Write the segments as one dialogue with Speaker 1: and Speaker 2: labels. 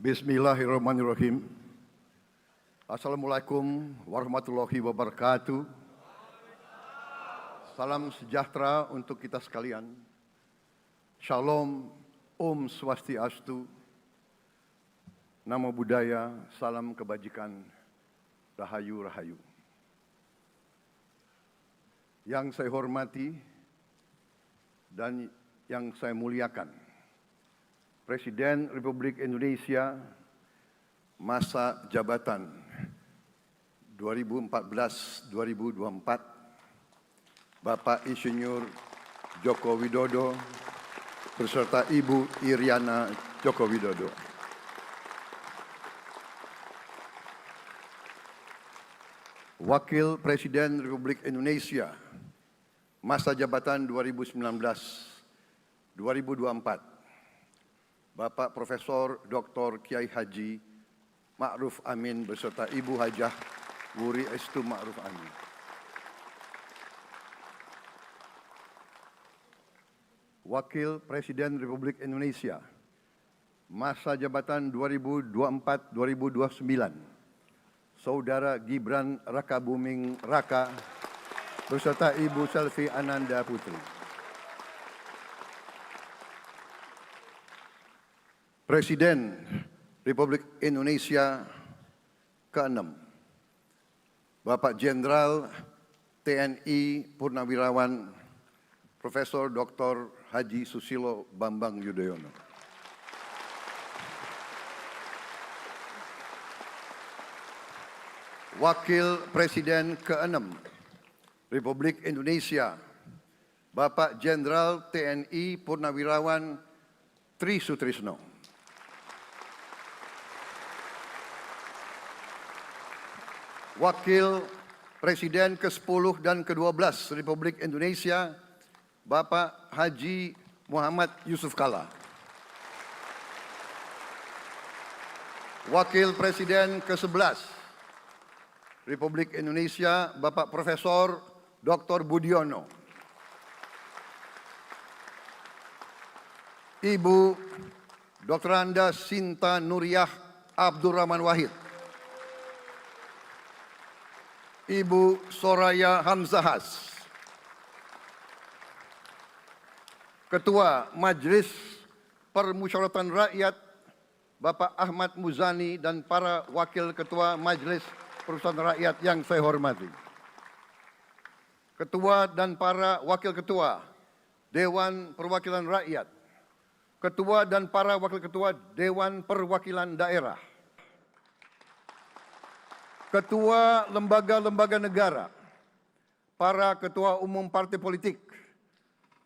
Speaker 1: Bismillahirrahmanirrahim. Assalamualaikum warahmatullahi wabarakatuh. Salam sejahtera untuk kita sekalian. Shalom, Om Swastiastu, Namo Buddhaya, salam kebajikan, Rahayu Rahayu. Yang saya hormati dan yang saya muliakan, Presiden Republik Indonesia masa jabatan 2014-2024, Bapak Insinyur Joko Widodo beserta Ibu Iriana Joko Widodo. Wakil Presiden Republik Indonesia masa jabatan 2019-2024, Bapak Profesor Dr. Kiai Haji Ma'ruf Amin beserta Ibu Hajah Wuri Estu Ma'ruf Amin. Wakil Presiden Republik Indonesia masa jabatan 2024-2029, Saudara Gibran Rakabuming Raka beserta Ibu Selvi Ananda Putri. Presiden Republik Indonesia ke-6, Bapak Jenderal TNI Purnawirawan Profesor Dr. Haji Susilo Bambang Yudhoyono. Wakil Presiden ke-6 Republik Indonesia, Bapak Jenderal TNI Purnawirawan Tri Sutrisno. Wakil Presiden ke-10 dan ke-12 Republik Indonesia, Bapak Haji Muhammad Yusuf Kalla. Wakil Presiden ke-11 Republik Indonesia, Bapak Profesor Dr. Budiono. Ibu Dr. Anda Sinta Nuriyah Abdurrahman Wahid. Ibu Soraya Hamzahas. Ketua Majelis Permusyawaratan Rakyat Bapak Ahmad Muzani dan para Wakil Ketua Majelis Permusyawaratan Rakyat yang saya hormati. Ketua dan para Wakil Ketua Dewan Perwakilan Rakyat. Ketua dan para Wakil Ketua Dewan Perwakilan Daerah. Ketua lembaga-lembaga negara, para ketua umum partai politik,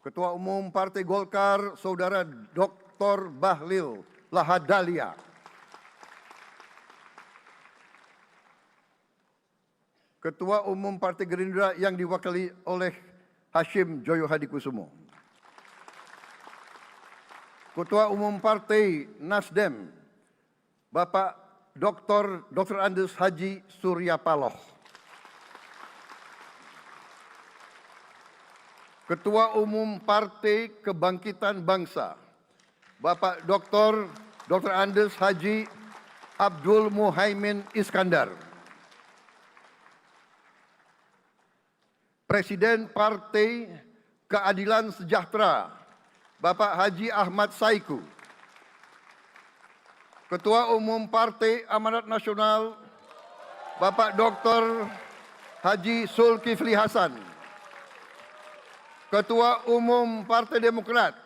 Speaker 1: Ketua Umum Partai Golkar, Saudara Dr. Bahlil Lahadalia. Ketua Umum Partai Gerindra yang diwakili oleh Hashim Joyo Hadikusumo. Ketua Umum Partai Nasdem, Bapak Dr. Andes Haji Surya Paloh. Ketua Umum Partai Kebangkitan Bangsa, Bapak Dr. Andes Haji Abdul Muhaimin Iskandar. Presiden Partai Keadilan Sejahtera, Bapak Haji Ahmad Saiku. Ketua Umum Partai Amanat Nasional, Bapak Dr. Haji Zulkifli Hasan. Ketua Umum Partai Demokrat,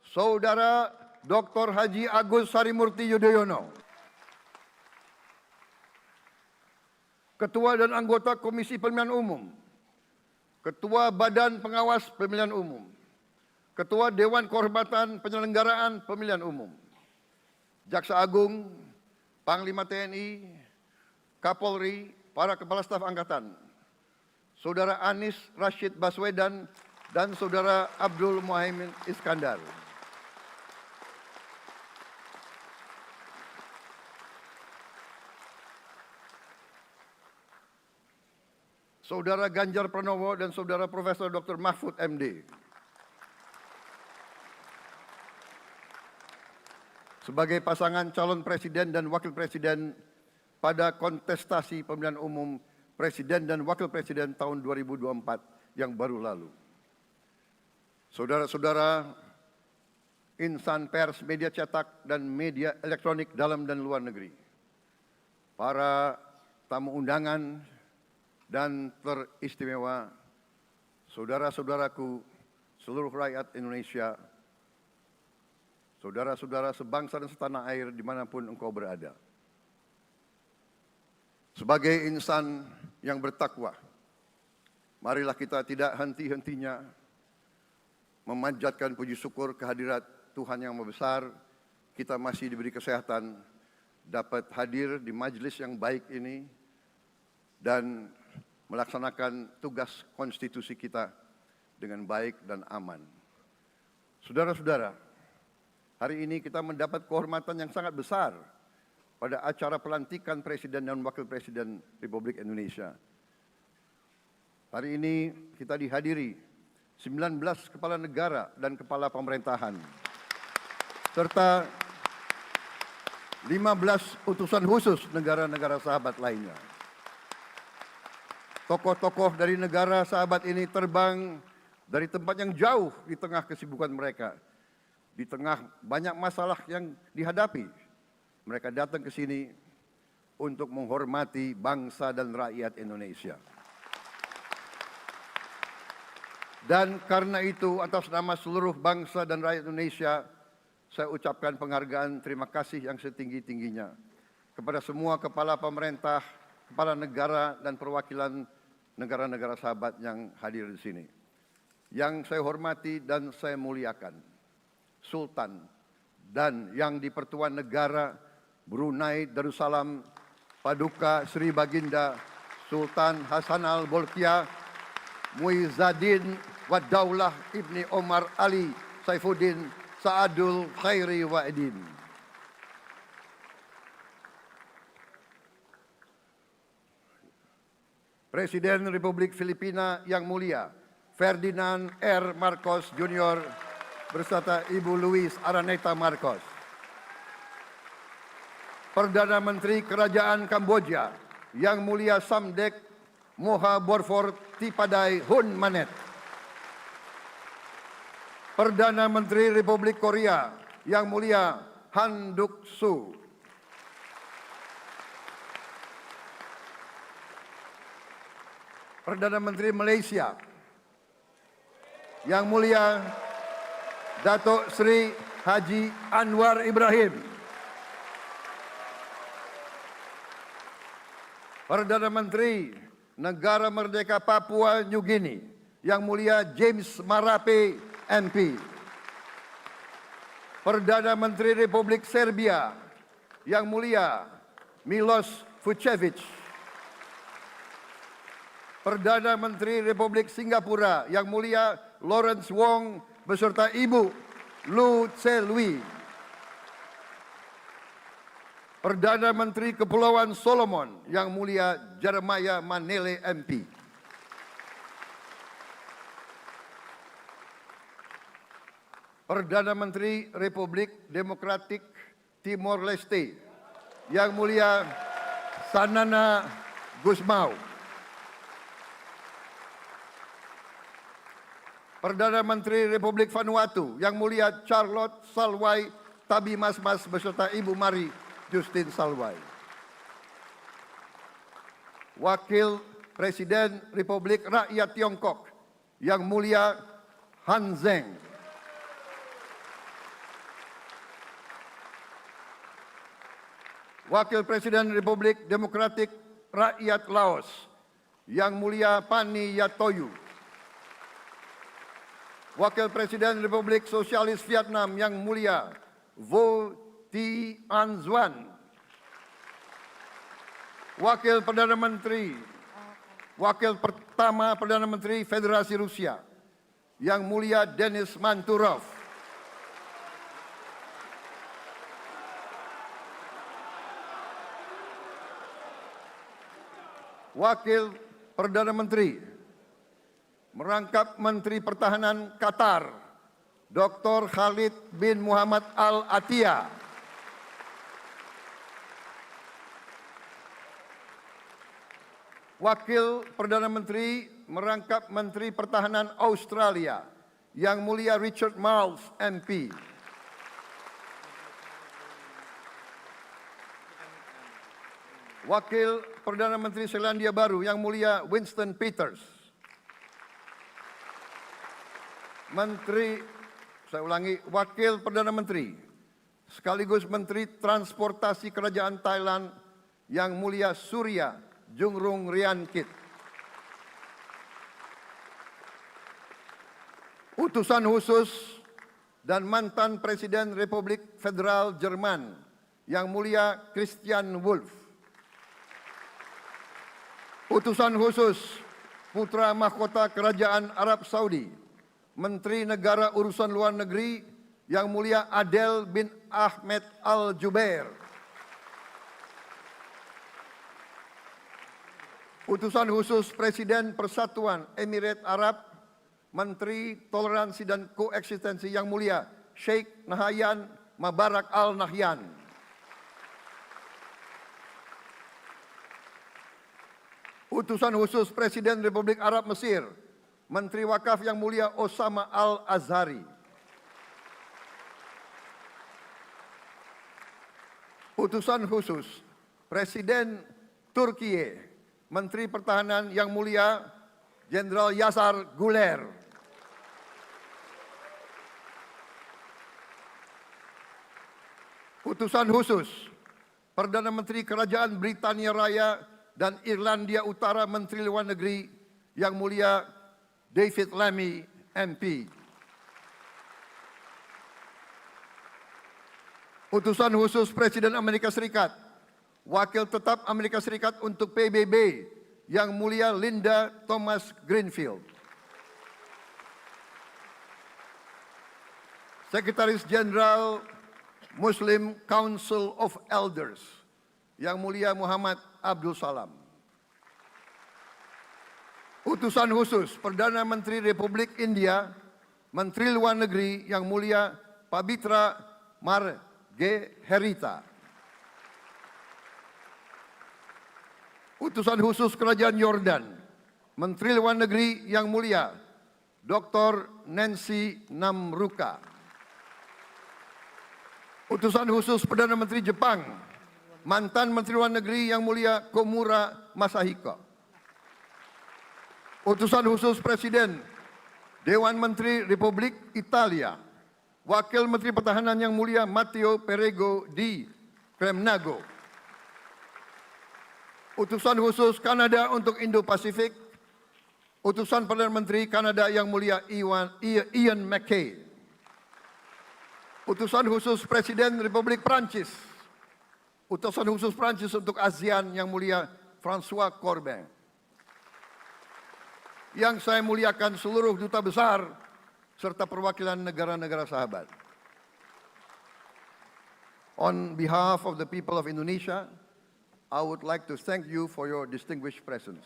Speaker 1: Saudara Dr. Haji Agus Harimurti Yudhoyono. Ketua dan anggota Komisi Pemilihan Umum, Ketua Badan Pengawas Pemilihan Umum, Ketua Dewan Kehormatan Penyelenggaraan Pemilihan Umum, Jaksa Agung, Panglima TNI, Kapolri, para Kepala Staf Angkatan, Saudara Anies Rashid Baswedan, dan Saudara Abdul Muhaimin Iskandar. Saudara Ganjar Pranowo dan Saudara Profesor Dr. Mahfud MD. sebagai pasangan calon presiden dan wakil presiden pada kontestasi pemilihan umum presiden dan wakil presiden tahun 2024 yang baru lalu. Saudara-saudara, insan pers, media cetak, dan media elektronik dalam dan luar negeri, para tamu undangan dan teristimewa, saudara-saudaraku, seluruh rakyat Indonesia, saudara-saudara sebangsa dan setanah air dimanapun engkau berada. Sebagai insan yang bertakwa, marilah kita tidak henti-hentinya memanjatkan puji syukur kehadirat Tuhan yang Maha Besar. Kita masih diberi kesehatan, dapat hadir di majelis yang baik ini dan melaksanakan tugas konstitusi kita dengan baik dan aman. Saudara-saudara, hari ini kita mendapat kehormatan yang sangat besar pada acara pelantikan Presiden dan Wakil Presiden Republik Indonesia. Hari ini kita dihadiri 19 kepala negara dan kepala pemerintahan, serta 15 utusan khusus negara-negara sahabat lainnya. Tokoh-tokoh dari negara sahabat ini terbang dari tempat yang jauh di tengah kesibukan mereka, di tengah banyak masalah yang dihadapi. Mereka datang ke sini untuk menghormati bangsa dan rakyat Indonesia. Dan karena itu, atas nama seluruh bangsa dan rakyat Indonesia, saya ucapkan penghargaan terima kasih yang setinggi-tingginya kepada semua kepala pemerintah, kepala negara, dan perwakilan negara-negara sahabat yang hadir di sini. Yang saya hormati dan saya muliakan, Sultan dan yang di-Pertuan Negara Brunei Darussalam Paduka Sri Baginda Sultan Hassanal Bolkiah Muizzaddin Wadaulah Ibni Omar Ali Saifuddin Saadul Khairi Wa'idin. Presiden Republik Filipina yang mulia Ferdinand R. Marcos Jr. beserta Ibu Luis Araneta Marcos. Perdana Menteri Kerajaan Kamboja yang mulia Samdech Moha Borfor Tipadai Hun Manet. Perdana Menteri Republik Korea yang mulia Han Duck-soo. Perdana Menteri Malaysia yang mulia Datuk Seri Haji Anwar Ibrahim. Perdana Menteri Negara Merdeka Papua New Guinea yang mulia James Marape MP. Perdana Menteri Republik Serbia yang mulia Milos Vucevic. Perdana Menteri Republik Singapura yang mulia Lawrence Wong beserta Ibu Lu Tse Lui. Perdana Menteri Kepulauan Solomon yang mulia Jeremiah Manele MP. Perdana Menteri Republik Demokratik Timor Leste yang mulia Sanana Gusmao. Perdana Menteri Republik Vanuatu yang mulia Charlotte Salwai Tabimasmas beserta Ibu Mari Justin Salwai. Wakil Presiden Republik Rakyat Tiongkok yang mulia Han Zheng. Wakil Presiden Republik Demokratik Rakyat Laos yang mulia Pani Yatoyu. Wakil Presiden Republik Sosialis Vietnam yang mulia Vo Thi An Xuan. Wakil pertama Perdana Menteri Federasi Rusia yang mulia Denis Manturov. Wakil Perdana Menteri merangkap Menteri Pertahanan Qatar, Dr. Khalid bin Muhammad Al Attiyah. Wakil Perdana Menteri merangkap Menteri Pertahanan Australia, Yang Mulia Richard Marles, MP. Wakil Perdana Menteri Selandia Baru, Yang Mulia Winston Peters. Wakil Perdana Menteri sekaligus Menteri Transportasi Kerajaan Thailand, Yang Mulia Surya Jungrung Riankit. Utusan khusus dan mantan Presiden Republik Federal Jerman, Yang Mulia Christian Wulff. Utusan khusus Putra Mahkota Kerajaan Arab Saudi, Menteri Negara Urusan Luar Negeri, Yang Mulia Adel bin Ahmed Al-Jubair. Utusan khusus Presiden Persatuan Emirat Arab, Menteri Toleransi dan Koeksistensi, Yang Mulia Sheikh Nahyan Mubarak Al Nahyan. Utusan khusus Presiden Republik Arab Mesir, Menteri Wakaf, Yang Mulia Osama Al Azhari. Utusan khusus Presiden Turkiye, Menteri Pertahanan, Yang Mulia Jenderal Yasar Guler. Utusan khusus Perdana Menteri Kerajaan Britania Raya dan Irlandia Utara, Menteri Luar Negeri, Yang Mulia David Lammy, MP. Utusan khusus Presiden Amerika Serikat, Wakil Tetap Amerika Serikat untuk PBB, Yang Mulia Linda Thomas Greenfield. Sekretaris Jenderal Muslim Council of Elders, Yang Mulia Muhammad Abdul Salam. Utusan khusus Perdana Menteri Republik India, Menteri Luar Negeri, Yang Mulia Pabitra Margherita. Utusan khusus Kerajaan Yordan, Menteri Luar Negeri, Yang Mulia Dr. Nancy Namruka. Utusan khusus Perdana Menteri Jepang, mantan Menteri Luar Negeri, Yang Mulia Komura Masahiko. Utusan khusus Presiden Dewan Menteri Republik Italia, Wakil Menteri Pertahanan, Yang Mulia Matteo Perego di Cremnago. Utusan khusus Kanada untuk Indo-Pasifik, Utusan Perdana Menteri Kanada, Yang Mulia Ian MacKay. Utusan khusus Presiden Republik Prancis, Utusan khusus Prancis untuk ASEAN, Yang Mulia François Corbin. Yang saya muliakan seluruh duta besar serta perwakilan negara-negara sahabat. On behalf of the people of Indonesia, I would like to thank you for your distinguished presence.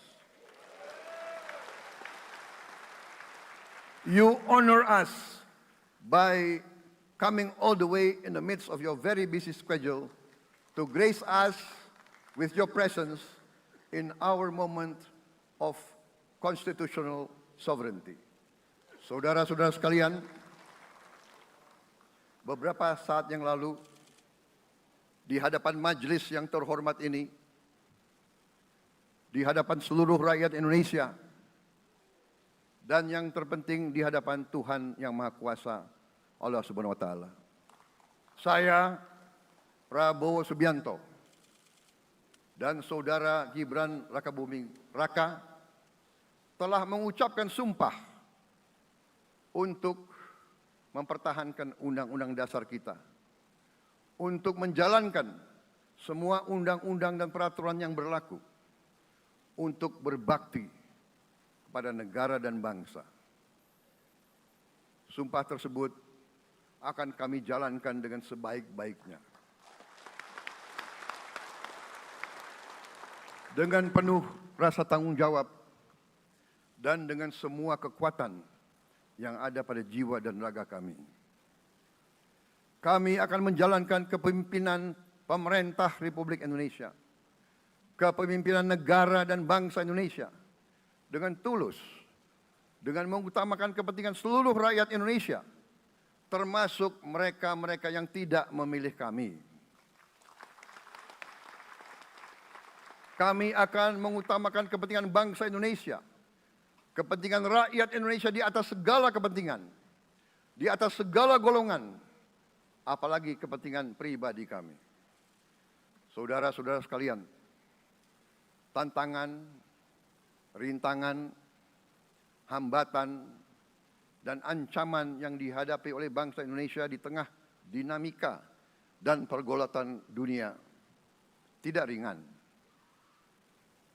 Speaker 1: You honor us by coming all the way in the midst of your very busy schedule to grace us with your presence in our moment of constitutional sovereignty. Saudara-saudara sekalian, beberapa saat yang lalu di hadapan majelis yang terhormat ini, di hadapan seluruh rakyat Indonesia, dan yang terpenting di hadapan Tuhan Yang Maha Kuasa, Allah Subhanahu wa Ta'ala, saya, Prabowo Subianto, dan saudara Gibran Rakabuming Raka telah mengucapkan sumpah untuk mempertahankan Undang-Undang Dasar kita, untuk menjalankan semua undang-undang dan peraturan yang berlaku, untuk berbakti kepada negara dan bangsa. Sumpah tersebut akan kami jalankan dengan sebaik-baiknya. Dengan penuh rasa tanggung jawab dan dengan semua kekuatan yang ada pada jiwa dan raga kami. Kami akan menjalankan kepemimpinan pemerintah Republik Indonesia. kepemimpinan negara dan bangsa Indonesia dengan tulus, dengan mengutamakan kepentingan seluruh rakyat Indonesia, termasuk mereka-mereka yang tidak memilih kami. Kami akan mengutamakan kepentingan bangsa Indonesia, kepentingan rakyat Indonesia di atas segala kepentingan, di atas segala golongan, apalagi kepentingan pribadi kami. Saudara-saudara sekalian, tantangan, rintangan, hambatan, dan ancaman yang dihadapi oleh bangsa Indonesia di tengah dinamika dan pergolatan dunia tidak ringan.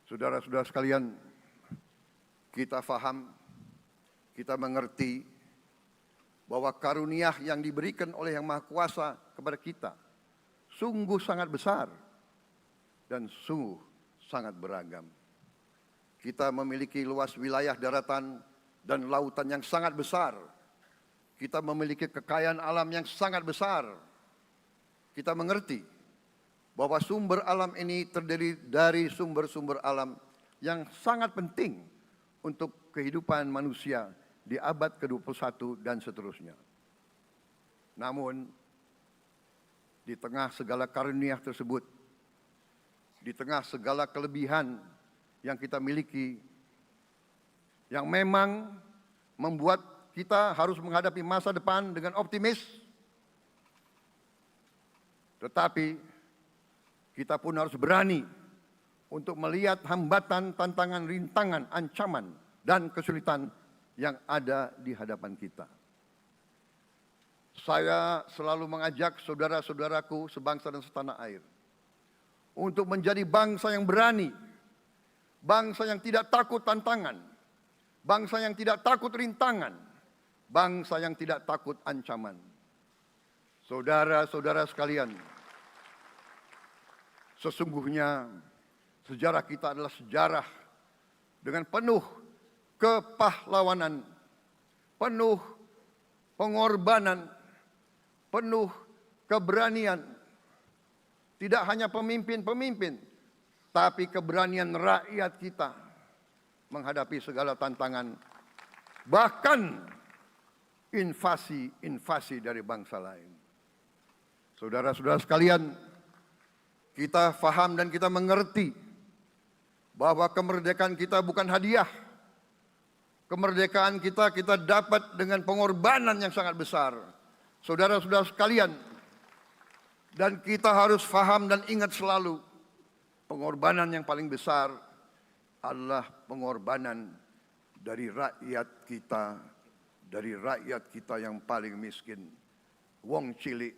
Speaker 1: Saudara-saudara sekalian, kita faham, kita mengerti bahwa karunia yang diberikan oleh Yang Maha Kuasa kepada kita sungguh sangat besar dan sungguh sangat beragam. Kita memiliki luas wilayah daratan dan lautan yang sangat besar. Kita memiliki kekayaan alam yang sangat besar. Kita mengerti bahwa sumber alam ini terdiri dari sumber-sumber alam yang sangat penting untuk kehidupan manusia di abad ke-21 dan seterusnya. Namun, di tengah segala karunia tersebut, di tengah segala kelebihan yang kita miliki, yang memang membuat kita harus menghadapi masa depan dengan optimis, tetapi kita pun harus berani untuk melihat hambatan, tantangan, rintangan, ancaman, dan kesulitan yang ada di hadapan kita. Saya selalu mengajak saudara-saudaraku sebangsa dan setanah air untuk menjadi bangsa yang berani, bangsa yang tidak takut tantangan, bangsa yang tidak takut rintangan, bangsa yang tidak takut ancaman. Saudara-saudara sekalian, sesungguhnya sejarah kita adalah sejarah dengan penuh kepahlawanan, penuh pengorbanan, penuh keberanian. Tidak hanya pemimpin-pemimpin, tapi keberanian rakyat kita menghadapi segala tantangan, bahkan invasi-invasi dari bangsa lain. Saudara-saudara sekalian, kita faham dan kita mengerti bahwa kemerdekaan kita bukan hadiah. Kemerdekaan kita dapat dengan pengorbanan yang sangat besar. Saudara-saudara sekalian, dan kita harus faham dan ingat selalu, pengorbanan yang paling besar adalah pengorbanan dari rakyat kita yang paling miskin. Wong cilik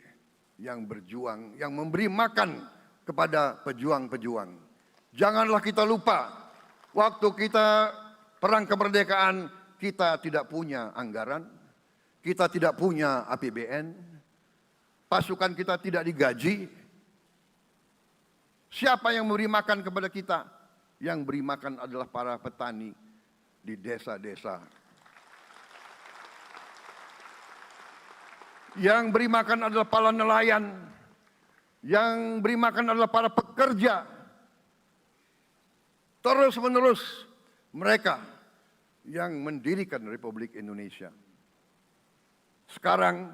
Speaker 1: yang berjuang, yang memberi makan kepada pejuang-pejuang. Janganlah kita lupa, waktu kita perang kemerdekaan, kita tidak punya anggaran, kita tidak punya APBN, pasukan kita tidak digaji. Siapa yang memberi makan kepada kita? Yang beri makan adalah para petani di desa-desa. Yang beri makan adalah para nelayan. Yang beri makan adalah para pekerja. Terus-menerus mereka yang mendirikan Republik Indonesia. Sekarang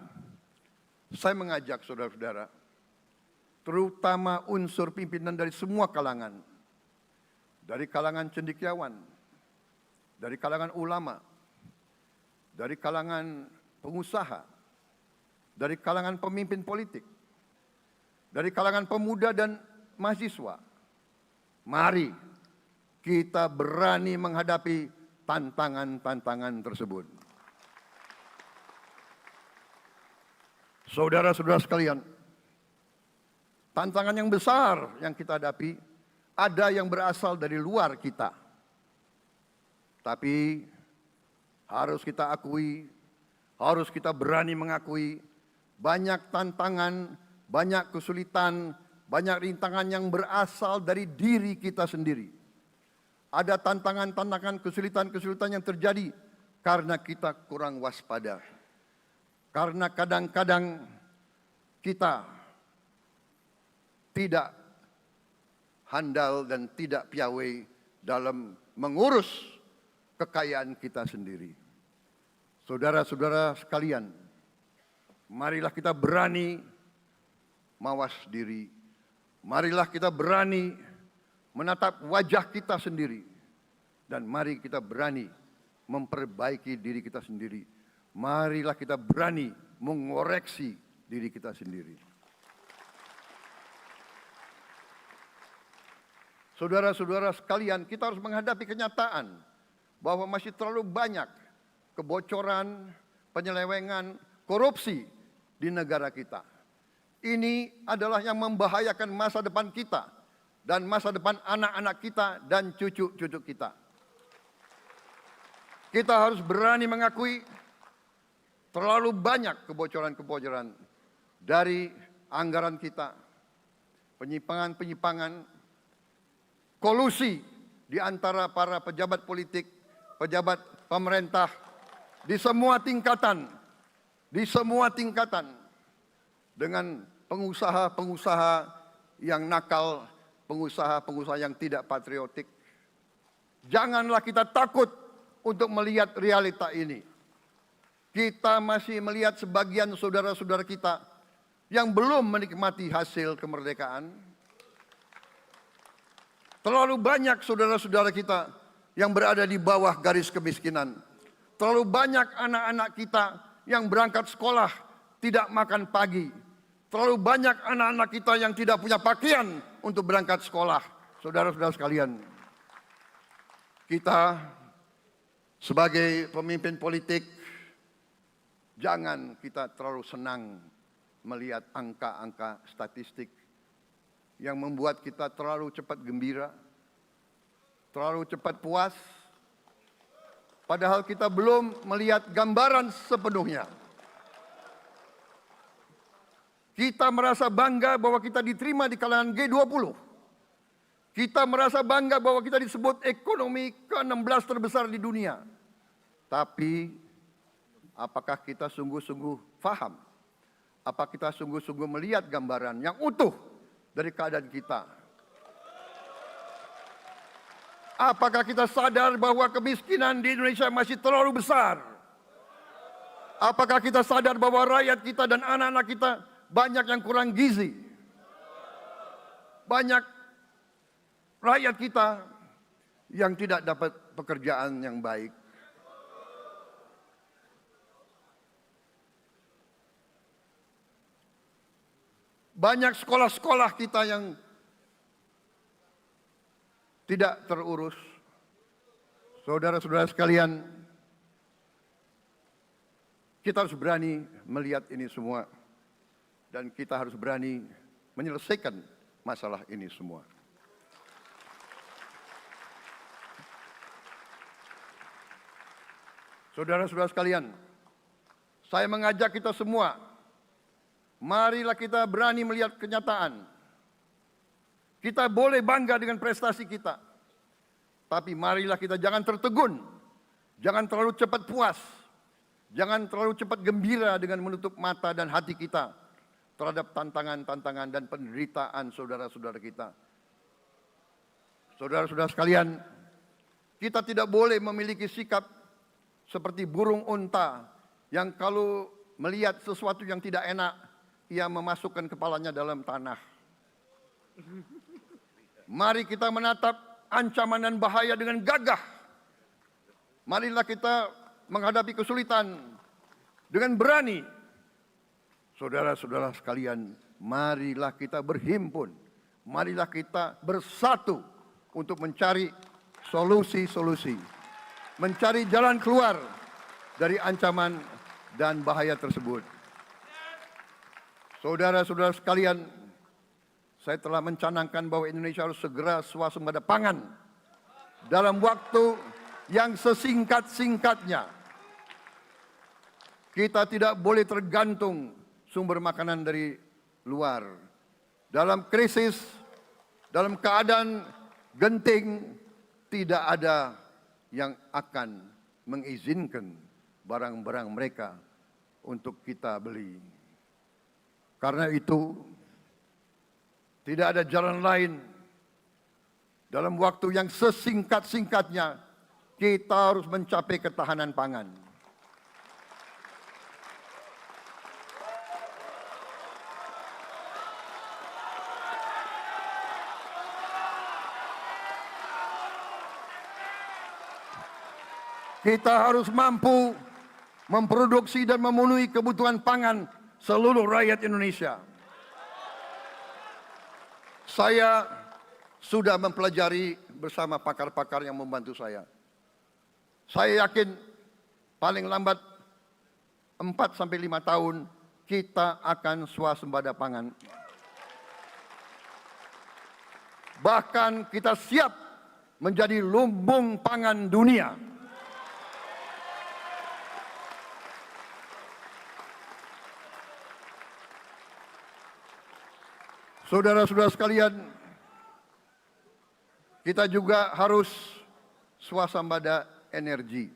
Speaker 1: saya mengajak saudara-saudara, terutama unsur pimpinan dari semua kalangan, dari kalangan cendekiawan, dari kalangan ulama, dari kalangan pengusaha, dari kalangan pemimpin politik, dari kalangan pemuda dan mahasiswa. Mari kita berani menghadapi tantangan-tantangan tersebut. Saudara-saudara sekalian, tantangan yang besar yang kita hadapi ada yang berasal dari luar kita. Tapi harus kita akui, harus kita berani mengakui banyak tantangan, banyak kesulitan, banyak rintangan yang berasal dari diri kita sendiri. Ada tantangan-tantangan, kesulitan-kesulitan yang terjadi karena kita kurang waspada. Karena kadang-kadang kita tidak handal dan tidak piawai dalam mengurus kekayaan kita sendiri. Saudara-saudara sekalian, marilah kita berani mawas diri. Marilah kita berani menatap wajah kita sendiri. Dan mari kita berani memperbaiki diri kita sendiri. Marilah kita berani mengoreksi diri kita sendiri. Saudara-saudara sekalian, kita harus menghadapi kenyataan bahwa masih terlalu banyak kebocoran, penyelewengan, korupsi di negara kita. Ini adalah yang membahayakan masa depan kita dan masa depan anak-anak kita dan cucu-cucu kita. Kita harus berani mengakui terlalu banyak kebocoran-kebocoran dari anggaran kita, penyimpangan-penyimpangan, kolusi di antara para pejabat politik, pejabat pemerintah di semua tingkatan, dengan pengusaha-pengusaha yang nakal, pengusaha-pengusaha yang tidak patriotik. Janganlah kita takut untuk melihat realita ini. Kita masih melihat sebagian saudara-saudara kita yang belum menikmati hasil kemerdekaan. Terlalu banyak saudara-saudara kita yang berada di bawah garis kemiskinan. Terlalu banyak anak-anak kita yang berangkat sekolah tidak makan pagi. Terlalu banyak anak-anak kita yang tidak punya pakaian untuk berangkat sekolah. Saudara-saudara sekalian, kita sebagai pemimpin politik, jangan kita terlalu senang melihat angka-angka statistik yang membuat kita terlalu cepat gembira, terlalu cepat puas, padahal kita belum melihat gambaran sepenuhnya. Kita merasa bangga bahwa kita diterima di kalangan G20. Kita merasa bangga bahwa kita disebut ekonomi ke-16 terbesar di dunia. Tapi apakah kita sungguh-sungguh paham? Apa kita sungguh-sungguh melihat gambaran yang utuh dari keadaan kita? Apakah kita sadar bahwa kemiskinan di Indonesia masih terlalu besar? Apakah kita sadar bahwa rakyat kita dan anak-anak kita banyak yang kurang gizi? Banyak rakyat kita yang tidak dapat pekerjaan yang baik. Banyak sekolah-sekolah kita yang tidak terurus. Saudara-saudara sekalian, kita harus berani melihat ini semua. Dan kita harus berani menyelesaikan masalah ini semua. Saudara-saudara sekalian, saya mengajak kita semua, marilah kita berani melihat kenyataan. Kita boleh bangga dengan prestasi kita, tapi marilah kita jangan tertegun, jangan terlalu cepat puas, jangan terlalu cepat gembira dengan menutup mata dan hati kita terhadap tantangan-tantangan dan penderitaan saudara-saudara kita. Saudara-saudara sekalian, kita tidak boleh memiliki sikap seperti burung unta yang kalau melihat sesuatu yang tidak enak, ia memasukkan kepalanya dalam tanah. Mari kita menatap ancaman dan bahaya dengan gagah. Marilah kita menghadapi kesulitan dengan berani. Saudara-saudara sekalian, marilah kita berhimpun. Marilah kita bersatu untuk mencari solusi-solusi. Mencari jalan keluar dari ancaman dan bahaya tersebut. Saudara-saudara sekalian, saya telah mencanangkan bahwa Indonesia harus segera swasembada pangan dalam waktu yang sesingkat-singkatnya. Kita tidak boleh tergantung sumber makanan dari luar. Dalam krisis, dalam keadaan genting, tidak ada yang akan mengizinkan barang-barang mereka untuk kita beli. Karena itu, tidak ada jalan lain dalam waktu yang sesingkat-singkatnya kita harus mencapai ketahanan pangan. Kita harus mampu memproduksi dan memenuhi kebutuhan pangan seluruh rakyat Indonesia. Saya sudah mempelajari bersama pakar-pakar yang membantu saya. Saya yakin paling lambat 4-5 tahun kita akan swasembada pangan. Bahkan kita siap menjadi lumbung pangan dunia. Saudara-saudara sekalian, kita juga harus swasembada energi.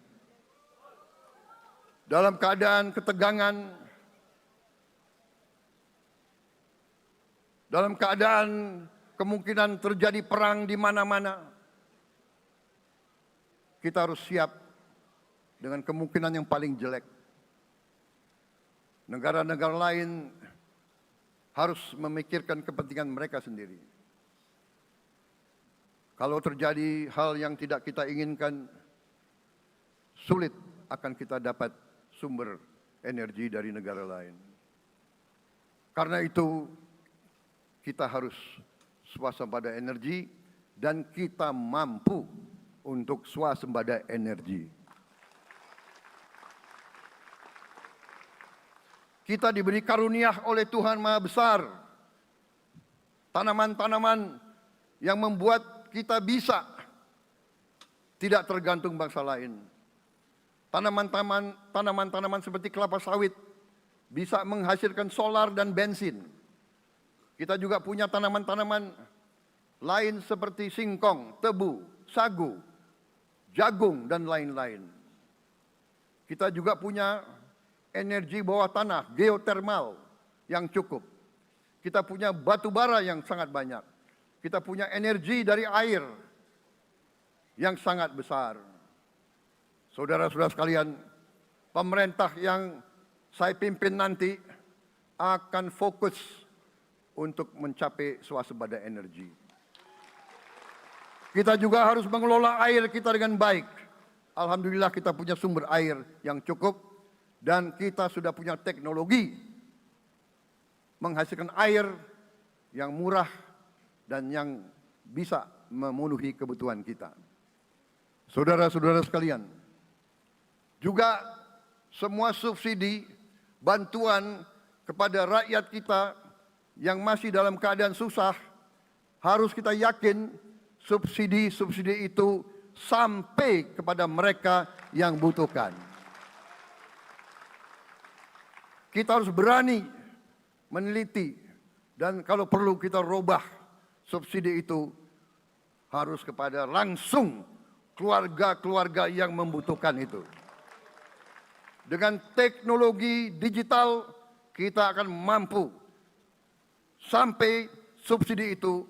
Speaker 1: Dalam keadaan ketegangan, dalam keadaan kemungkinan terjadi perang di mana-mana, kita harus siap dengan kemungkinan yang paling jelek. Negara-negara lain harus memikirkan kepentingan mereka sendiri. Kalau terjadi hal yang tidak kita inginkan, sulit akan kita dapat sumber energi dari negara lain. Karena itu, kita harus swasembada energi dan kita mampu untuk swasembada energi. Kita diberi karunia oleh Tuhan Maha Besar. Tanaman-tanaman yang membuat kita bisa tidak tergantung bangsa lain. Tanaman-tanaman seperti kelapa sawit bisa menghasilkan solar dan bensin. Kita juga punya tanaman-tanaman lain seperti singkong, tebu, sagu, jagung, dan lain-lain. Kita juga punya energi bawah tanah, geotermal yang cukup. Kita punya batu bara yang sangat banyak. Kita punya energi dari air yang sangat besar. Saudara-saudara sekalian, pemerintah yang saya pimpin nanti akan fokus untuk mencapai swasembada energi. Kita juga harus mengelola air kita dengan baik. Alhamdulillah kita punya sumber air yang cukup. Dan kita sudah punya teknologi menghasilkan air yang murah dan yang bisa memenuhi kebutuhan kita. Saudara-saudara sekalian, juga semua subsidi, bantuan kepada rakyat kita yang masih dalam keadaan susah, harus kita yakin subsidi-subsidi itu sampai kepada mereka yang butuhkan. Kita harus berani meneliti dan kalau perlu kita robah subsidi itu harus kepada langsung keluarga-keluarga yang membutuhkan itu. Dengan teknologi digital kita akan mampu sampai subsidi itu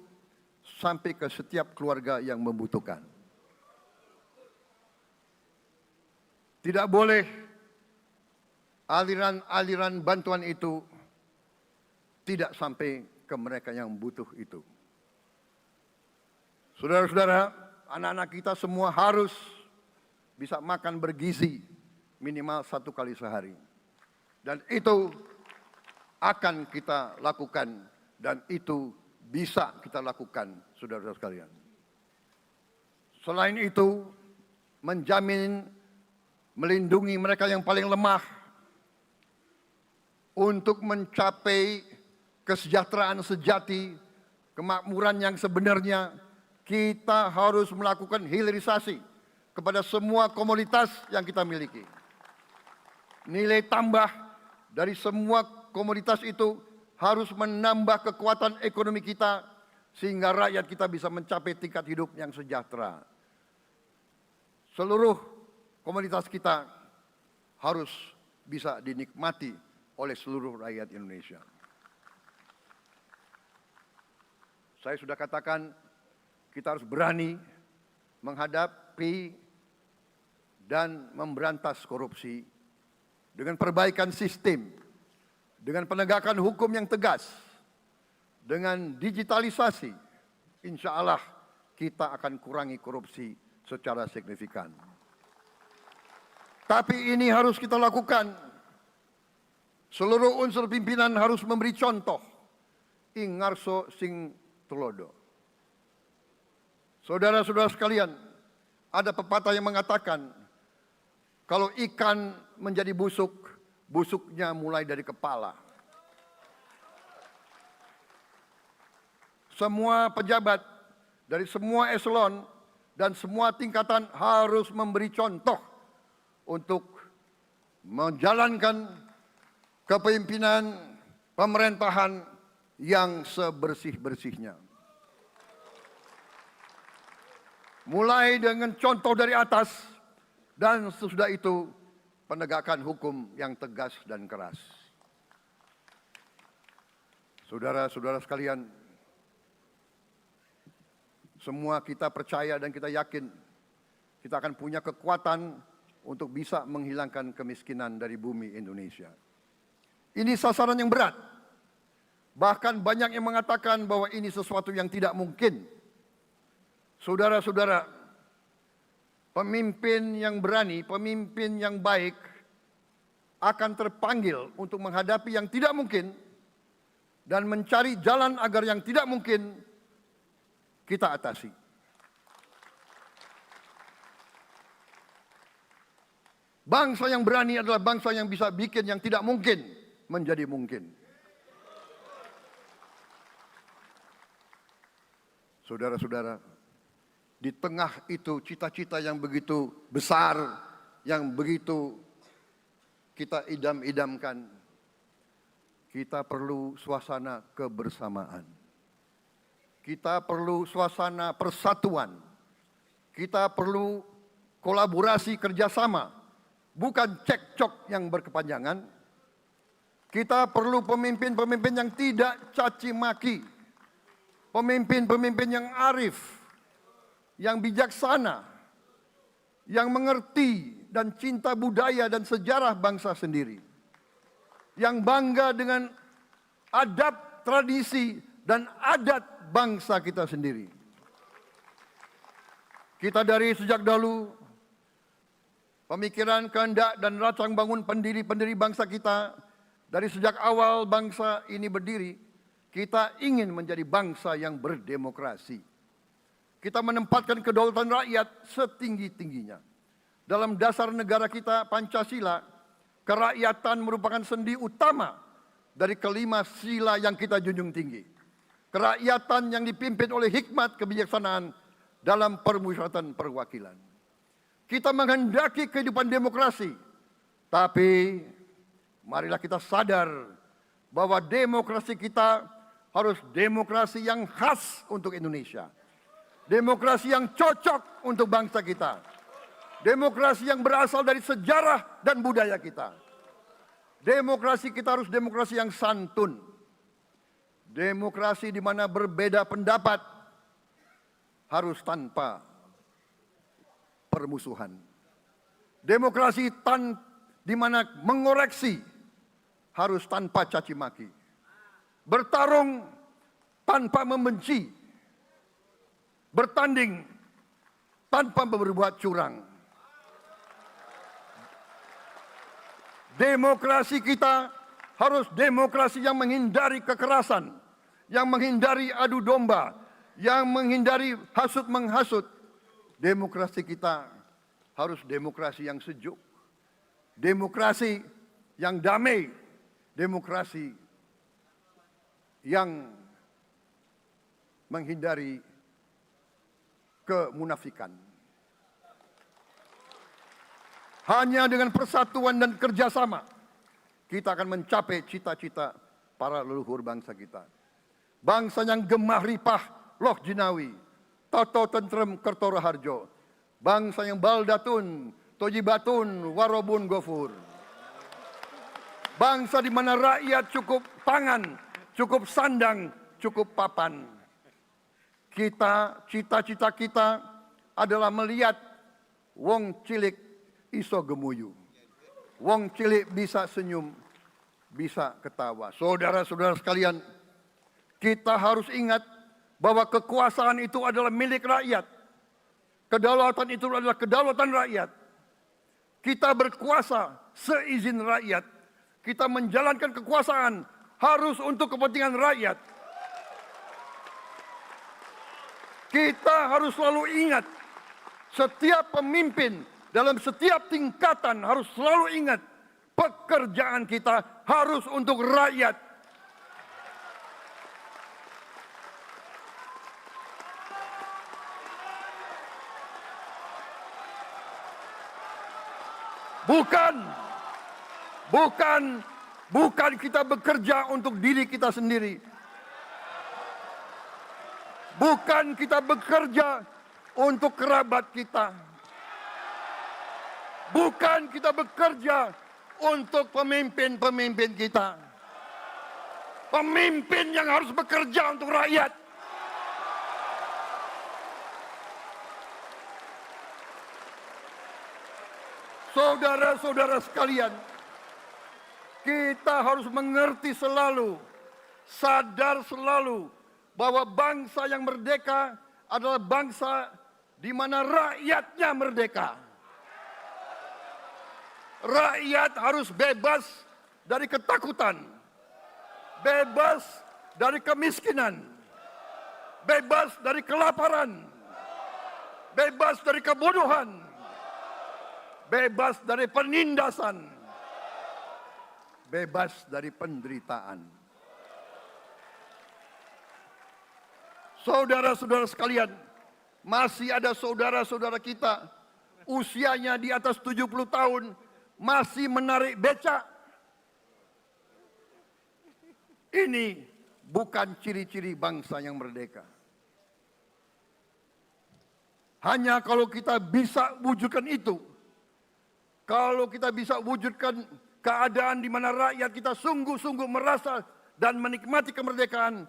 Speaker 1: sampai ke setiap keluarga yang membutuhkan. Tidak boleh aliran-aliran bantuan itu tidak sampai ke mereka yang butuh itu. Saudara-saudara, anak-anak kita semua harus bisa makan bergizi minimal 1 kali sehari. Dan itu akan kita lakukan dan itu bisa kita lakukan, saudara-saudara sekalian. Selain itu, menjamin, melindungi mereka yang paling lemah, untuk mencapai kesejahteraan sejati, kemakmuran yang sebenarnya, kita harus melakukan hilirisasi kepada semua komoditas yang kita miliki. Nilai tambah dari semua komoditas itu harus menambah kekuatan ekonomi kita sehingga rakyat kita bisa mencapai tingkat hidup yang sejahtera. Seluruh komoditas kita harus bisa dinikmati oleh seluruh rakyat Indonesia. Saya sudah katakan kita harus berani menghadapi dan memberantas korupsi dengan perbaikan sistem, dengan penegakan hukum yang tegas, dengan digitalisasi. Insya Allah kita akan kurangi korupsi secara signifikan. Tapi ini harus kita lakukan. Seluruh unsur pimpinan harus memberi contoh. Ing ngarso sing tulodo. Saudara-saudara sekalian, ada pepatah yang mengatakan, kalau ikan menjadi busuk, busuknya mulai dari kepala. Semua pejabat dari semua eselon dan semua tingkatan harus memberi contoh untuk menjalankan kepemimpinan pemerintahan yang sebersih-bersihnya. Mulai dengan contoh dari atas dan sesudah itu penegakan hukum yang tegas dan keras. Saudara-saudara sekalian, semua kita percaya dan kita yakin kita akan punya kekuatan untuk bisa menghilangkan kemiskinan dari bumi Indonesia. Ini sasaran yang berat. Bahkan banyak yang mengatakan bahwa ini sesuatu yang tidak mungkin. Saudara-saudara, pemimpin yang berani, pemimpin yang baik akan terpanggil untuk menghadapi yang tidak mungkin dan mencari jalan agar yang tidak mungkin kita atasi. Bangsa yang berani adalah bangsa yang bisa bikin yang tidak mungkin menjadi mungkin. Saudara-saudara, di tengah itu cita-cita yang begitu besar, yang begitu kita idam-idamkan, kita perlu suasana kebersamaan. Kita perlu suasana persatuan. Kita perlu kolaborasi kerjasama, bukan cekcok yang berkepanjangan. Kita perlu pemimpin-pemimpin yang tidak caci maki, pemimpin-pemimpin yang arif, yang bijaksana, yang mengerti dan cinta budaya dan sejarah bangsa sendiri, yang bangga dengan adab, tradisi, dan adat bangsa kita sendiri. Kita dari sejak dahulu, pemikiran, kehendak, dan rancang bangun pendiri-pendiri bangsa kita, dari sejak awal bangsa ini berdiri, kita ingin menjadi bangsa yang berdemokrasi. Kita menempatkan kedaulatan rakyat setinggi-tingginya. Dalam dasar negara kita, Pancasila, kerakyatan merupakan sendi utama dari kelima sila yang kita junjung tinggi. Kerakyatan yang dipimpin oleh hikmat kebijaksanaan dalam permusyawaratan perwakilan. Kita menghendaki kehidupan demokrasi, tapi marilah kita sadar bahwa demokrasi kita harus demokrasi yang khas untuk Indonesia. Demokrasi yang cocok untuk bangsa kita. Demokrasi yang berasal dari sejarah dan budaya kita. Demokrasi kita harus demokrasi yang santun. Demokrasi di mana berbeda pendapat harus tanpa permusuhan. Demokrasi di mana mengoreksi harus tanpa caci maki. Bertarung tanpa membenci. Bertanding tanpa berbuat curang. Demokrasi kita harus demokrasi yang menghindari kekerasan, yang menghindari adu domba, yang menghindari hasut-menghasut. Demokrasi kita harus demokrasi yang sejuk, demokrasi yang damai, demokrasi yang menghindari kemunafikan. Hanya dengan persatuan dan kerjasama kita akan mencapai cita-cita para leluhur bangsa kita. Bangsa yang gemah ripah loh jinawi, toto tentrem kertoro harjo. Bangsa yang baldatun, tojibatun, warobun gofur. Bangsa di mana rakyat cukup pangan, cukup sandang, cukup papan. cita-cita kita adalah melihat wong cilik iso gemuyu. Wong cilik bisa senyum, bisa ketawa. Saudara-saudara sekalian, kita harus ingat bahwa kekuasaan itu adalah milik rakyat. Kedaulatan itu adalah kedaulatan rakyat. Kita berkuasa seizin rakyat. Kita menjalankan kekuasaan harus untuk kepentingan rakyat. Kita harus selalu ingat, setiap pemimpin dalam setiap tingkatan harus selalu ingat, pekerjaan kita harus untuk rakyat. Bukan kita bekerja untuk diri kita sendiri. Bukan kita bekerja untuk kerabat kita. Bukan kita bekerja untuk pemimpin-pemimpin kita. Pemimpin yang harus bekerja untuk rakyat. Saudara-saudara sekalian, kita harus mengerti selalu, sadar selalu bahwa bangsa yang merdeka adalah bangsa di mana rakyatnya merdeka. Rakyat harus bebas dari ketakutan, bebas dari kemiskinan, bebas dari kelaparan, bebas dari kebodohan, bebas dari penindasan, bebas dari penderitaan. Saudara-saudara sekalian, masih ada saudara-saudara kita usianya di atas 70 tahun masih menarik becak. Ini bukan ciri-ciri bangsa yang merdeka. Hanya kalau kita bisa wujudkan itu, kalau kita bisa wujudkan keadaan di mana rakyat kita sungguh-sungguh merasa dan menikmati kemerdekaan,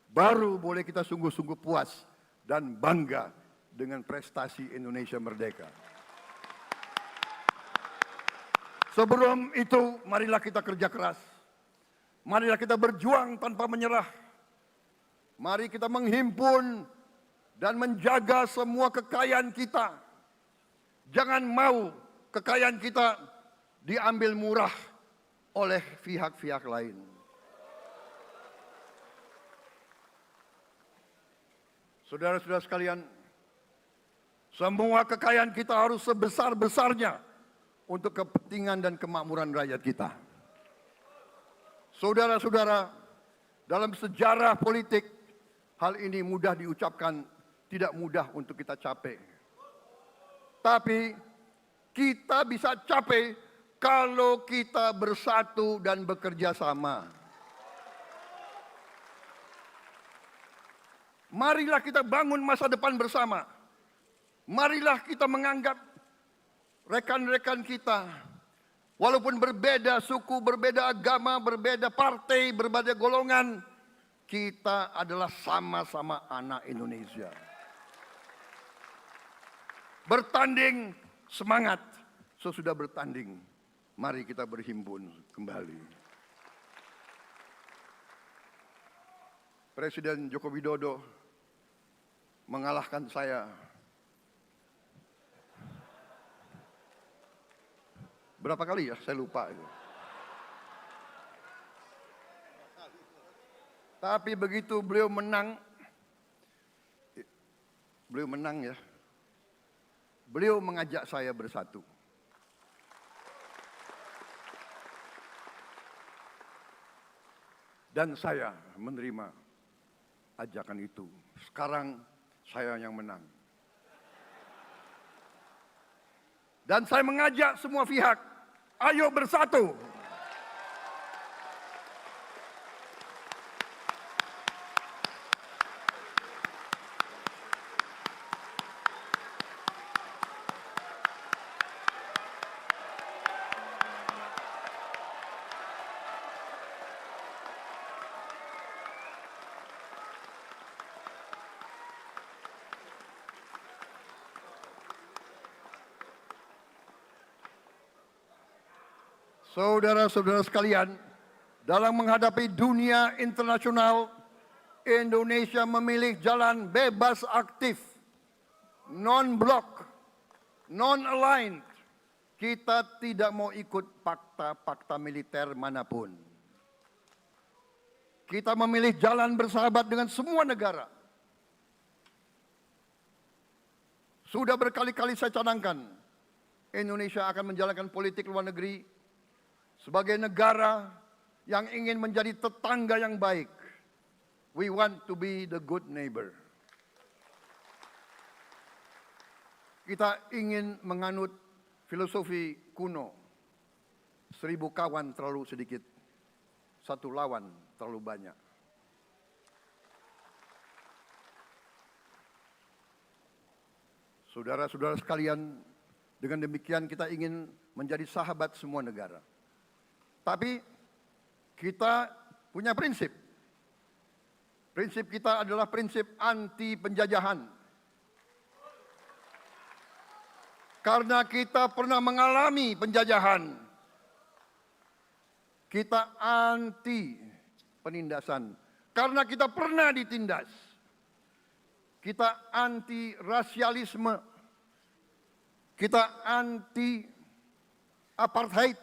Speaker 1: baru boleh kita sungguh-sungguh puas dan bangga dengan prestasi Indonesia merdeka. Sebelum itu, marilah kita kerja keras. Marilah kita berjuang tanpa menyerah. Mari kita menghimpun dan menjaga semua kekayaan kita. Jangan mau kekayaan kita diambil murah oleh pihak-pihak lain. Saudara-saudara sekalian, semua kekayaan kita harus sebesar-besarnya untuk kepentingan dan kemakmuran rakyat kita. Saudara-saudara, dalam sejarah politik, hal ini mudah diucapkan, tidak mudah untuk kita capai. Tapi kita bisa capai kalau kita bersatu dan bekerja sama. Marilah kita bangun masa depan bersama. Marilah kita menganggap rekan-rekan kita, walaupun berbeda suku, berbeda agama, berbeda partai, berbeda golongan, kita adalah sama-sama anak Indonesia. Bertanding semangat, sesudah bertanding, mari kita berhimpun kembali. Presiden Joko Widodo mengalahkan saya berapa kali ya, saya lupa itu. Tapi begitu beliau menang ya, beliau mengajak saya bersatu. Dan saya menerima ajakan itu. Sekarang saya yang menang. Dan saya mengajak semua pihak, ayo bersatu. Saudara-saudara sekalian, dalam menghadapi dunia internasional, Indonesia memilih jalan bebas aktif, non-blok, non-aligned. Kita tidak mau ikut fakta-fakta militer manapun. Kita memilih jalan bersahabat dengan semua negara. Sudah berkali-kali saya cadangkan, Indonesia akan menjalankan politik luar negeri sebagai negara yang ingin menjadi tetangga yang baik. We want to be the good neighbor. Kita ingin menganut filosofi kuno, 1000 kawan terlalu sedikit, 1 lawan terlalu banyak. Saudara-saudara sekalian, dengan demikian kita ingin menjadi sahabat semua negara. Tapi kita punya prinsip. Prinsip kita adalah prinsip anti penjajahan. Karena kita pernah mengalami penjajahan, kita anti penindasan. Karena kita pernah ditindas, kita anti rasialisme, kita anti apartheid.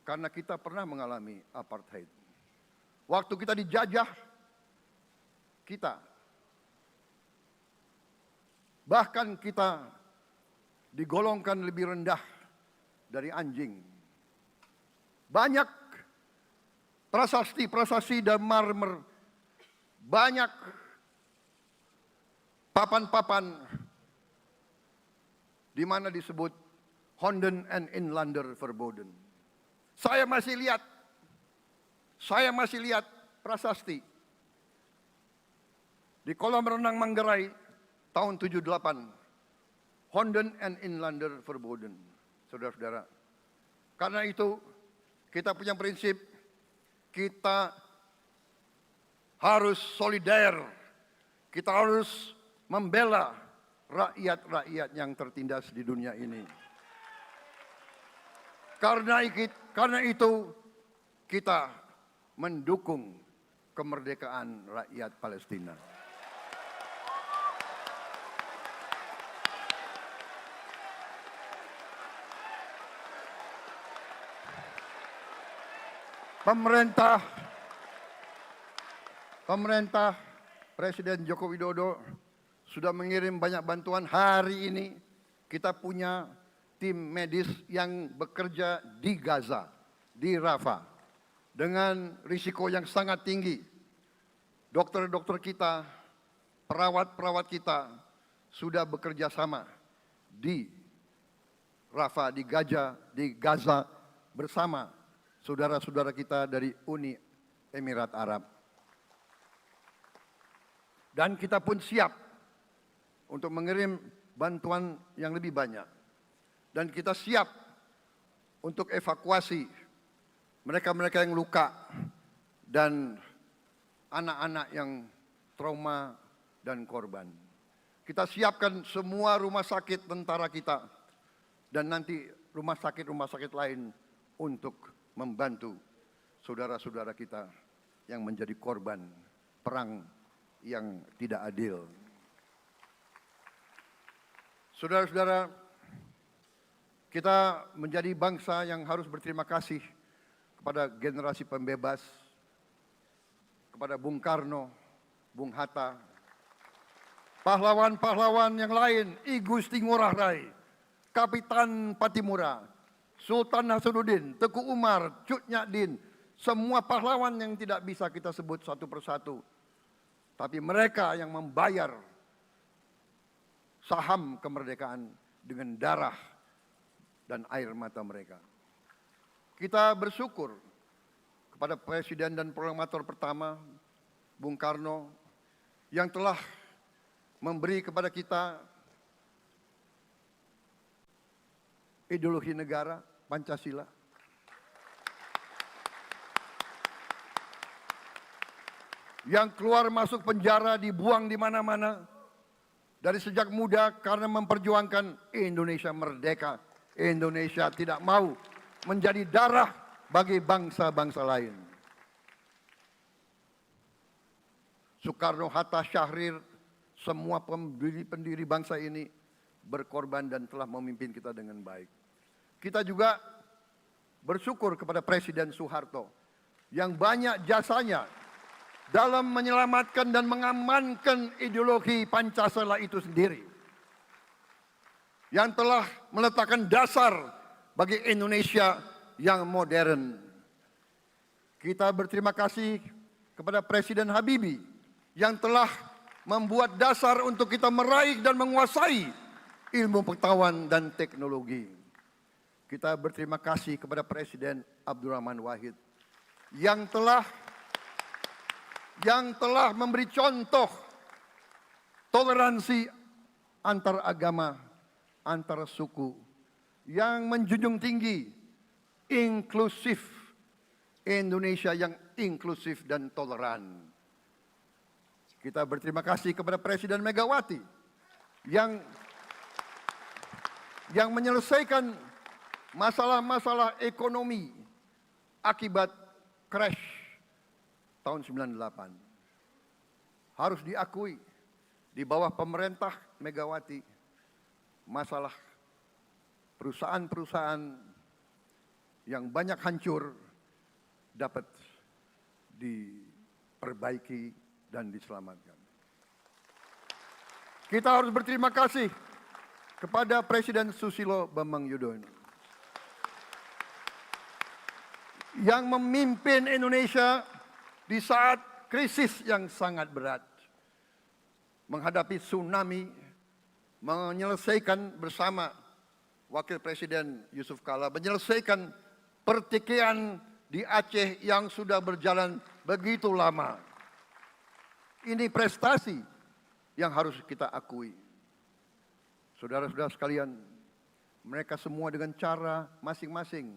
Speaker 1: Karena kita pernah mengalami apartheid. Waktu kita dijajah, bahkan kita digolongkan lebih rendah dari anjing. Banyak prasasti dan marmer, banyak papan-papan di mana disebut Honden en Inlander Verboden. Saya masih lihat prasasti di kolam renang Manggarai tahun 78, Honden en Inlander Verboden, saudara-saudara. Karena itu kita punya prinsip, kita harus solider, kita harus membela rakyat-rakyat yang tertindas di dunia ini. Karena itu kita mendukung kemerdekaan rakyat Palestina. Pemerintah Presiden Joko Widodo sudah mengirim banyak bantuan. Hari ini kita punya tim medis yang bekerja di Gaza, di Rafah, dengan risiko yang sangat tinggi. Dokter-dokter kita, perawat-perawat kita sudah bekerja sama di Rafah, di Gaza bersama saudara-saudara kita dari Uni Emirat Arab. Dan kita pun siap untuk mengirim bantuan yang lebih banyak. Dan kita siap untuk evakuasi mereka-mereka yang luka dan anak-anak yang trauma dan korban. Kita siapkan semua rumah sakit tentara kita dan nanti rumah sakit lain untuk membantu saudara-saudara kita yang menjadi korban perang yang tidak adil. Saudara-saudara, kita menjadi bangsa yang harus berterima kasih kepada generasi pembebas, kepada Bung Karno, Bung Hatta, pahlawan-pahlawan yang lain, I Gusti Ngurah Rai, Kapitan Patimura, Sultan Nasruddin, Teku Umar, Cut Nyak semua pahlawan yang tidak bisa kita sebut satu persatu. Tapi mereka yang membayar saham kemerdekaan dengan darah dan air mata mereka. Kita bersyukur kepada Presiden dan Proklamator pertama, Bung Karno, yang telah memberi kepada kita ideologi negara, Pancasila. Yang keluar masuk penjara, dibuang di mana-mana. Dari sejak muda karena memperjuangkan Indonesia merdeka, Indonesia tidak mau menjadi darah bagi bangsa-bangsa lain. Soekarno, Hatta, Syahrir, semua pendiri bangsa ini berkorban dan telah memimpin kita dengan baik. Kita juga bersyukur kepada Presiden Soeharto yang banyak jasanya dalam menyelamatkan dan mengamankan ideologi Pancasila itu sendiri, yang telah meletakkan dasar bagi Indonesia yang modern. Kita berterima kasih kepada Presiden Habibie yang telah membuat dasar untuk kita meraih dan menguasai ilmu pengetahuan dan teknologi. Kita berterima kasih kepada Presiden Abdurrahman Wahid yang telah memberi contoh toleransi antar agama, antar suku, yang menjunjung tinggi inklusif, Indonesia yang inklusif dan toleran. Kita berterima kasih kepada Presiden Megawati yang menyelesaikan masalah-masalah ekonomi akibat crash tahun 98. Harus diakui, di bawah pemerintah Megawati, masalah perusahaan-perusahaan yang banyak hancur dapat diperbaiki dan diselamatkan. Kita harus berterima kasih kepada Presiden Susilo Bambang Yudhoyono yang memimpin Indonesia di saat krisis yang sangat berat, menghadapi tsunami, menyelesaikan bersama Wakil Presiden Yusuf Kala, menyelesaikan pertikaian di Aceh yang sudah berjalan begitu lama. Ini prestasi yang harus kita akui. Saudara-saudara sekalian, mereka semua dengan cara masing-masing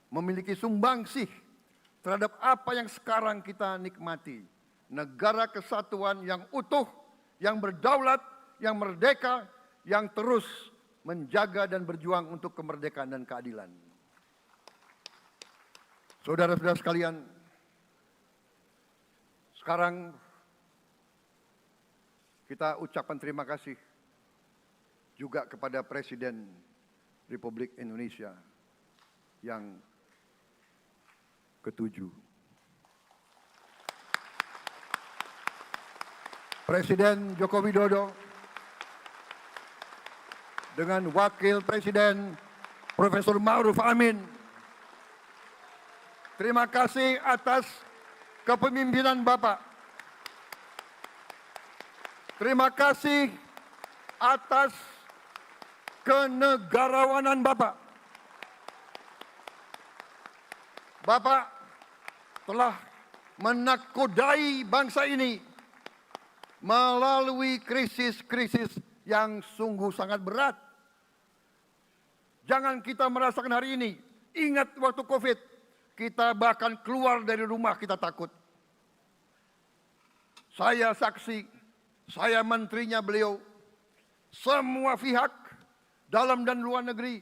Speaker 1: memiliki sumbangsih terhadap apa yang sekarang kita nikmati. Negara kesatuan yang utuh, yang berdaulat, yang merdeka, yang terus menjaga dan berjuang untuk kemerdekaan dan keadilan. Saudara-saudara sekalian, sekarang kita ucapkan terima kasih juga kepada Presiden Republik Indonesia yang ke-7. Presiden Joko Widodo dengan Wakil Presiden Profesor Ma'ruf Amin. Terima kasih atas kepemimpinan Bapak. Terima kasih atas kenegarawanan Bapak. Bapak telah menakodai bangsa ini melalui krisis-krisis yang sungguh sangat berat. Jangan kita merasakan hari ini. Ingat waktu COVID, kita bahkan keluar dari rumah kita takut. Saya saksi, saya menterinya beliau, semua pihak dalam dan luar negeri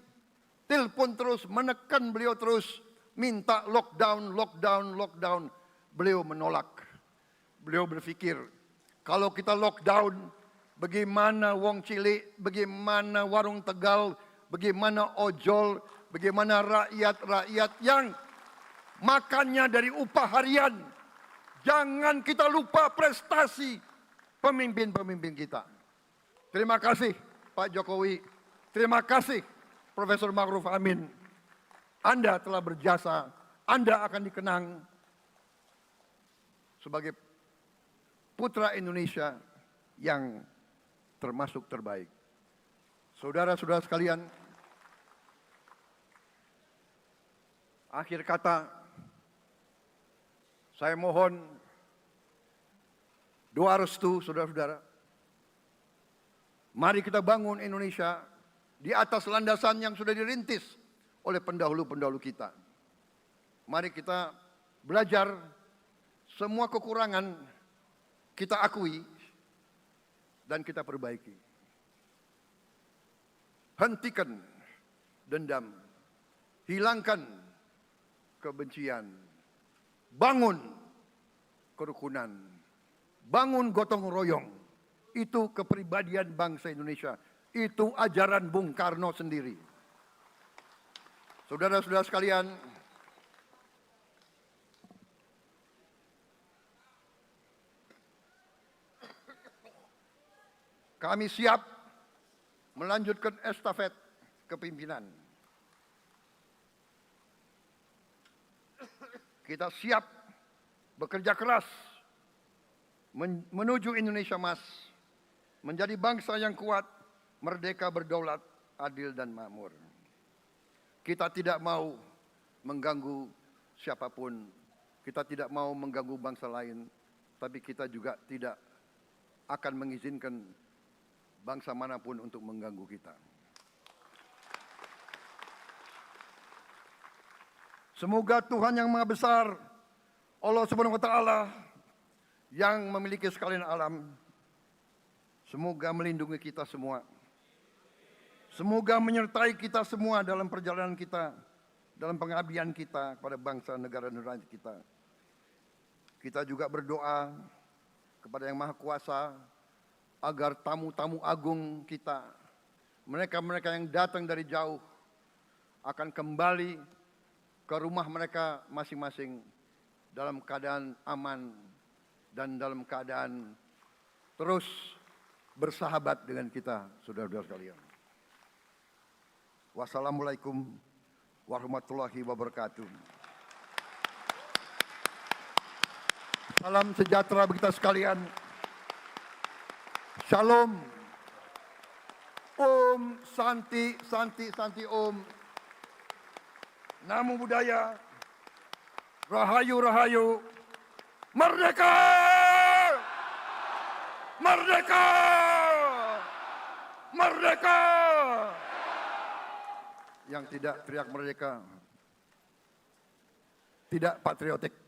Speaker 1: telepon terus, menekan beliau terus, minta lockdown, lockdown, lockdown. Beliau menolak. Beliau berpikir, kalau kita lockdown, bagaimana wong cilik, bagaimana warung Tegal, bagaimana ojol, bagaimana rakyat-rakyat yang makannya dari upah harian. Jangan kita lupa prestasi pemimpin-pemimpin kita. Terima kasih Pak Jokowi, terima kasih Profesor Ma'ruf Amin. Anda telah berjasa, Anda akan dikenang sebagai putra Indonesia yang termasuk terbaik. Saudara-saudara sekalian, akhir kata, saya mohon doa restu saudara-saudara. Mari kita bangun Indonesia di atas landasan yang sudah dirintis oleh pendahulu-pendahulu kita. Mari kita belajar, semua kekurangan kita akui dan kita perbaiki. Hentikan dendam, hilangkan kebencian, bangun kerukunan, bangun gotong royong. Itu kepribadian bangsa Indonesia. Itu ajaran Bung Karno sendiri. Saudara-saudara sekalian, kami siap melanjutkan estafet kepimpinan. Kita siap bekerja keras menuju Indonesia Emas, menjadi bangsa yang kuat, merdeka, berdaulat, adil dan makmur. Kita tidak mau mengganggu siapapun, kita tidak mau mengganggu bangsa lain, tapi kita juga tidak akan mengizinkan bangsa manapun untuk mengganggu kita. Semoga Tuhan yang Maha Besar, Allah Subhanahu wa Ta'ala, yang memiliki sekalian alam, semoga melindungi kita semua. Semoga menyertai kita semua dalam perjalanan kita, dalam pengabdian kita kepada bangsa, negara, dan rakyat kita. Kita juga berdoa kepada Yang Maha Kuasa agar tamu-tamu agung kita, mereka-mereka yang datang dari jauh, akan kembali ke rumah mereka masing-masing dalam keadaan aman dan dalam keadaan terus bersahabat dengan kita, saudara-saudara sekalian. Wassalamualaikum warahmatullahi wabarakatuh. Salam sejahtera bagi kita sekalian. Shalom. Om Santi, Santi, Santi Om. Namo Buddhaya. Rahayu, Rahayu. Merdeka! Merdeka! Merdeka! Yang tidak teriak merdeka tidak patriotik.